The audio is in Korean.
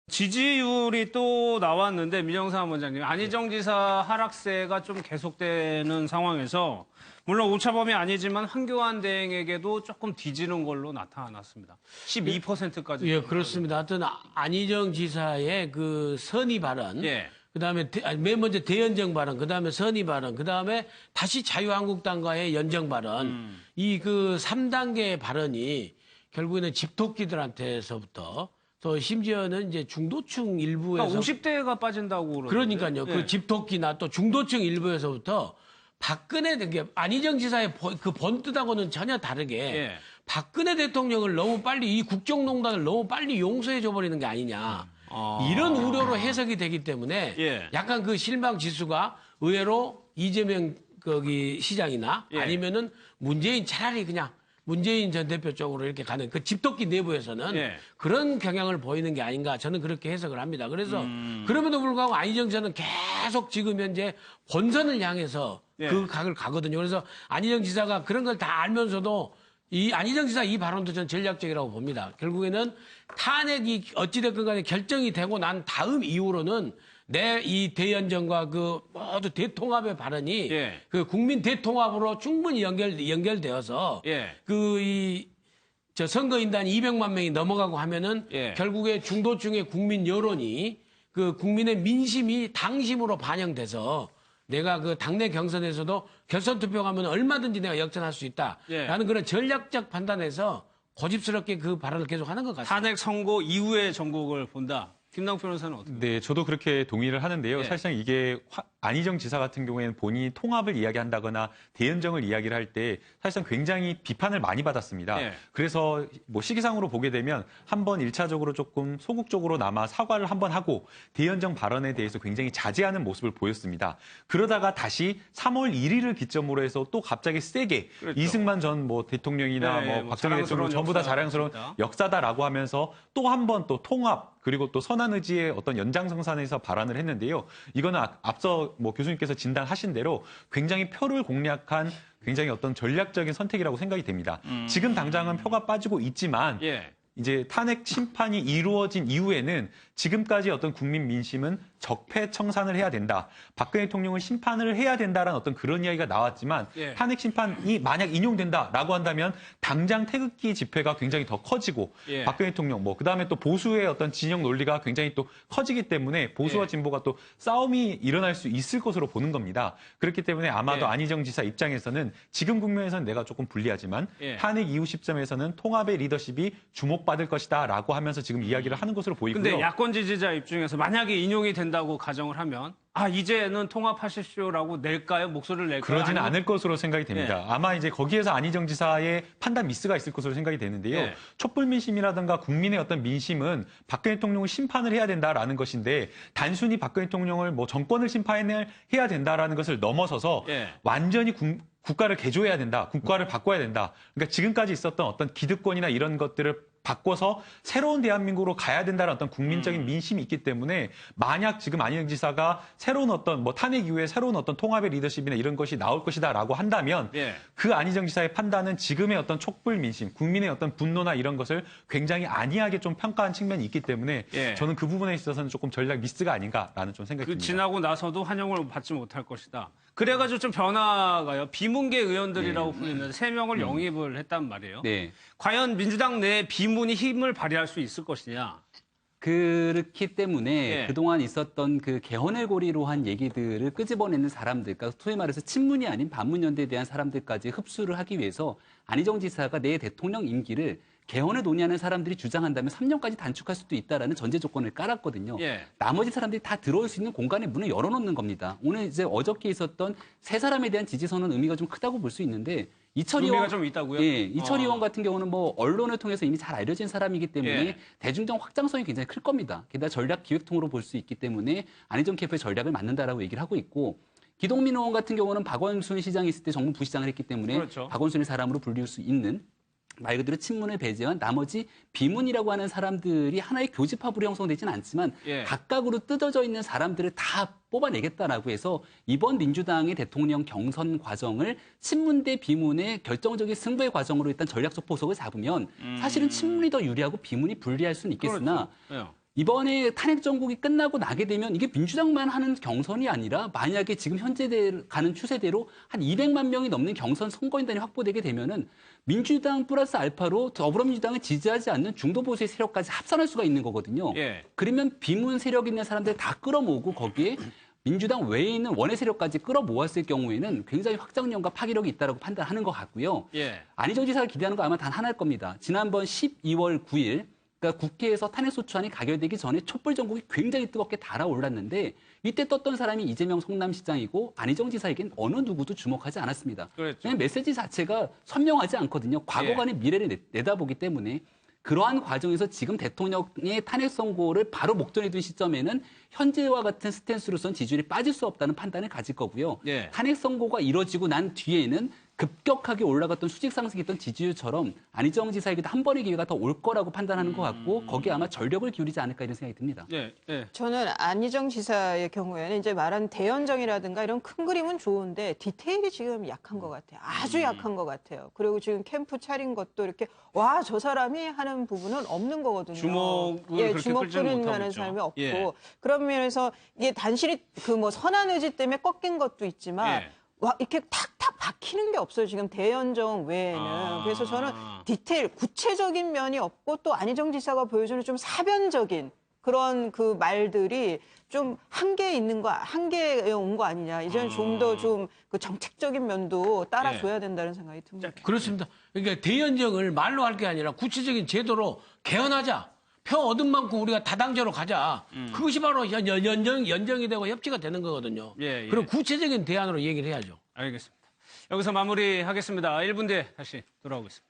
지지율이 또 나왔는데 민정수석 원장님, 안희정 지사 하락세가 좀 계속되는 상황에서 물론 오차범위 아니지만 황교안 대행에게도 조금 뒤지는 걸로 나타났습니다. 12%까지. 예, 그렇습니다. 하여튼 안희정 지사의 그 선의 발언, 예. 그다음에 맨 먼저 대연정 발언, 그다음에 선의 발언, 그다음에 다시 자유한국당과의 연정 발언, 이 그 3단계 발언이 결국에는 집토끼들한테서부터 또 심지어는 이제 중도층 일부에서 그러니까 50대가 빠진다고 그러는데. 그러니까요. 예. 그 집토끼나 또 중도층 일부에서부터 박근혜 안희정 지사의 그 본뜻하고는 전혀 다르게 예. 박근혜 대통령을 너무 빨리 이 국정농단을 너무 빨리 용서해 줘 버리는 게 아니냐. 이런 우려로 해석이 되기 때문에 예. 약간 그 실망 지수가 의외로 이재명 거기 시장이나 예. 아니면은 문재인 차라리 그냥 문재인 전 대표 쪽으로 이렇게 가는 그 집토끼 내부에서는 예. 그런 경향을 보이는 게 아닌가 저는 그렇게 해석을 합니다. 그래서 그럼에도 불구하고 안희정 지사는 계속 지금 현재 본선을 향해서 예. 그 각을 가거든요. 그래서 안희정 지사가 그런 걸 다 알면서도 이 안희정 지사 이 발언도 저는 전략적이라고 봅니다. 결국에는 탄핵이 어찌됐건 간에 결정이 되고 난 다음 이후로는 내 이 대연정과 그 모두 대통합의 발언이 예. 그 국민 대통합으로 충분히 연결되어서 예. 저 선거인단 200만 명이 넘어가고 하면은 예. 결국에 중도층의 국민 여론이 그 국민의 민심이 당심으로 반영돼서 내가 그 당내 경선에서도 결선 투표하면 얼마든지 내가 역전할 수 있다라는 예. 그런 전략적 판단에서 고집스럽게 그 발언을 계속하는 것 같습니다. 탄핵 선고 이후의 전국을 본다. 김남국 변호사는 어떻게? 네, 저도 그렇게 동의를 하는데요. 예. 사실상 이게 안희정 지사 같은 경우에는 본인이 통합을 이야기한다거나 대연정을 이야기를 할 때 사실상 굉장히 비판을 많이 받았습니다. 예. 그래서 뭐 시기상으로 보게 되면 한번 1차적으로 조금 소극적으로나마 사과를 한번 하고 대연정 발언에 대해서 굉장히 자제하는 모습을 보였습니다. 그러다가 다시 3월 1일을 기점으로 해서 또 갑자기 세게 그렇죠. 이승만 전 뭐 대통령이나 네, 뭐 뭐 박정희 대통령 전부 다 자랑스러운 역사다라고 하면서 또 한 번 또 통합 그리고 또 선한 의지의 어떤 연장성산에서 발언을 했는데요. 이거는 앞서 뭐 교수님께서 진단하신 대로 굉장히 표를 공략한 굉장히 어떤 전략적인 선택이라고 생각이 됩니다. 지금 당장은 표가 빠지고 있지만 예. 이제 탄핵 심판이 이루어진 이후에는 지금까지 어떤 국민 민심은 적폐청산을 해야 된다. 박근혜 대통령을 심판을 해야 된다라는 어떤 그런 이야기가 나왔지만 예. 탄핵 심판이 만약 인용된다라고 한다면 당장 태극기 집회가 굉장히 더 커지고 예. 박근혜 대통령 뭐 그다음에 또 보수의 어떤 진영 논리가 굉장히 또 커지기 때문에 보수와 예. 진보가 또 싸움이 일어날 수 있을 것으로 보는 겁니다. 그렇기 때문에 아마도 예. 안희정 지사 입장에서는 지금 국면에서는 내가 조금 불리하지만 예. 탄핵 이후 시점에서는 통합의 리더십이 주목받을 것이다라고 하면서 지금 이야기를 하는 것으로 보이고요. 근데 야권 지지자 입장에서 만약에 인용이 된다고 가정을 하면 이제는 통합하십시오라고 낼까요? 목소리를 낼까요? 그러지는 아니면- 않을 것으로 생각이 됩니다. 아마 이제 거기에서 안희정 지사의 판단 미스가 있을 것으로 생각이 되는데요. 예. 촛불 민심이라든가 국민의 어떤 민심은 박근혜 대통령을 심판을 해야 된다라는 것인데 단순히 박근혜 대통령을 뭐 정권을 심판해야 된다라는 것을 넘어서서 예. 완전히 국가를 개조해야 된다. 국가를 바꿔야 된다. 그러니까 지금까지 있었던 어떤 기득권이나 이런 것들을 바꿔서 새로운 대한민국으로 가야 된다는 어떤 국민적인 민심이 있기 때문에 만약 지금 안희정 지사가 새로운 어떤 뭐 탄핵 이후에 새로운 어떤 통합의 리더십이나 이런 것이 나올 것이다라고 한다면 예. 그 안희정 지사의 판단은 지금의 어떤 촛불 민심, 국민의 어떤 분노나 이런 것을 굉장히 안이하게 좀 평가한 측면이 있기 때문에 예. 저는 그 부분에 있어서는 조금 전략 미스가 아닌가라는 좀 생각이 그 듭니다. 지나고 나서도 환영을 받지 못할 것이다. 그래가지고 좀 변화가요. 비문계 의원들이라고 불리는 3명을 영입을 했단 말이에요. 네. 과연 민주당 내 비문이 힘을 발휘할 수 있을 것이냐. 그렇기 때문에 예. 그동안 있었던 그 개헌을 고리로 한 얘기들을 끄집어내는 사람들, 그러니까 소위 말해서 친문이 아닌 반문연대에 대한 사람들까지 흡수를 하기 위해서 안희정 지사가 내 대통령 임기를 개헌을 논의하는 사람들이 주장한다면 3년까지 단축할 수도 있다라는 전제 조건을 깔았거든요. 예. 나머지 사람들이 다 들어올 수 있는 공간의 문을 열어놓는 겁니다. 오늘 이제 어저께 있었던 세 사람에 대한 지지선은 의미가 좀 크다고 볼 수 있는데 이철 의미가 의원 좀 있다고요? 예, 이철 의원 같은 경우는 뭐 언론을 통해서 이미 잘 알려진 사람이기 때문에 예. 대중적 확장성이 굉장히 클 겁니다. 게다가 전략 기획통으로 볼 수 있기 때문에 안희정 캠프의 전략을 맞는다라고 얘기를 하고 있고 기동민 의원 같은 경우는 박원순 시장이 있을 때 정무 부시장을 했기 때문에 그렇죠. 박원순의 사람으로 불릴 수 있는 말 그대로 친문을 배제한 나머지 비문이라고 하는 사람들이 하나의 교집합으로 형성되지는 않지만 예. 각각으로 뜯어져 있는 사람들을 다 뽑아내겠다라고 해서 이번 민주당의 대통령 경선 과정을 친문 대 비문의 결정적인 승부의 과정으로 일단 전략적 포석을 잡으면 사실은 친문이 더 유리하고 비문이 불리할 수는 있겠으나 그렇죠. 예. 이번에 탄핵 정국이 끝나고 나게 되면 이게 민주당만 하는 경선이 아니라 만약에 지금 현재 가는 추세대로 한 200만 명이 넘는 경선 선거인단이 확보되게 되면은 민주당 플러스 알파로 더불어민주당을 지지하지 않는 중도 보수의 세력까지 합산할 수가 있는 거거든요. 예. 그러면 비문 세력 있는 사람들 다 끌어모으고 거기에 민주당 외에 있는 원외 세력까지 끌어모았을 경우에는 굉장히 확장력과 파괴력이 있다고 판단하는 것 같고요. 예. 안희정 지사가 기대하는 거 아마 단 하나일 겁니다. 지난번 12월 9일 그러니까 국회에서 탄핵소추안이 가결되기 전에 촛불 전국이 굉장히 뜨겁게 달아올랐는데 이때 떴던 사람이 이재명 성남시장이고 안희정 지사에겐 어느 누구도 주목하지 않았습니다. 그렇죠. 그냥 메시지 자체가 선명하지 않거든요. 과거간의 미래를 내다보기 때문에 그러한 과정에서 지금 대통령의 탄핵 선고를 바로 목전에 둔 시점에는 현재와 같은 스탠스로선 지지율이 빠질 수 없다는 판단을 가질 거고요. 예. 탄핵 선고가 이뤄지고 난 뒤에는 급격하게 올라갔던 수직 상승했던 지지율처럼 안희정 지사에게도 한 번의 기회가 더 올 거라고 판단하는 것 같고 거기에 아마 전력을 기울이지 않을까 이런 생각이 듭니다. 예. 예. 저는 안희정 지사의 경우에는 이제 말한 대연정이라든가 이런 큰 그림은 좋은데 디테일이 지금 약한 것 같아요. 아주 약한 것 같아요. 그리고 지금 캠프 차린 것도 이렇게 와, 저 사람이 하는 부분은 없는 거거든요. 주목을 그렇게 주목 끌지는 끌는 못하고 하는 있죠. 사람이 없고 예. 그런 면에서 이게 단순히 그 뭐 선한 의지 때문에 꺾인 것도 있지만 예. 와, 이렇게 탁탁 박히는 게 없어요. 지금 대연정 외에는. 그래서 저는 디테일, 구체적인 면이 없고 또 안희정 지사가 보여주는 좀 사변적인 그런 그 말들이 좀 한계에 있는 거, 한계에 온 거 아니냐. 이제는 좀 더 좀 그 정책적인 면도 따라줘야 된다는 생각이 듭니다. 그렇습니다. 그러니까 대연정을 말로 할 게 아니라 구체적인 제도로 개헌하자. 표 얻은 만큼 우리가 다당제로 가자. 그것이 바로 연정이 되고 협치가 되는 거거든요. 예, 예. 그럼 구체적인 대안으로 얘기를 해야죠. 알겠습니다. 여기서 마무리하겠습니다. 1분 뒤에 다시 돌아오겠습니다.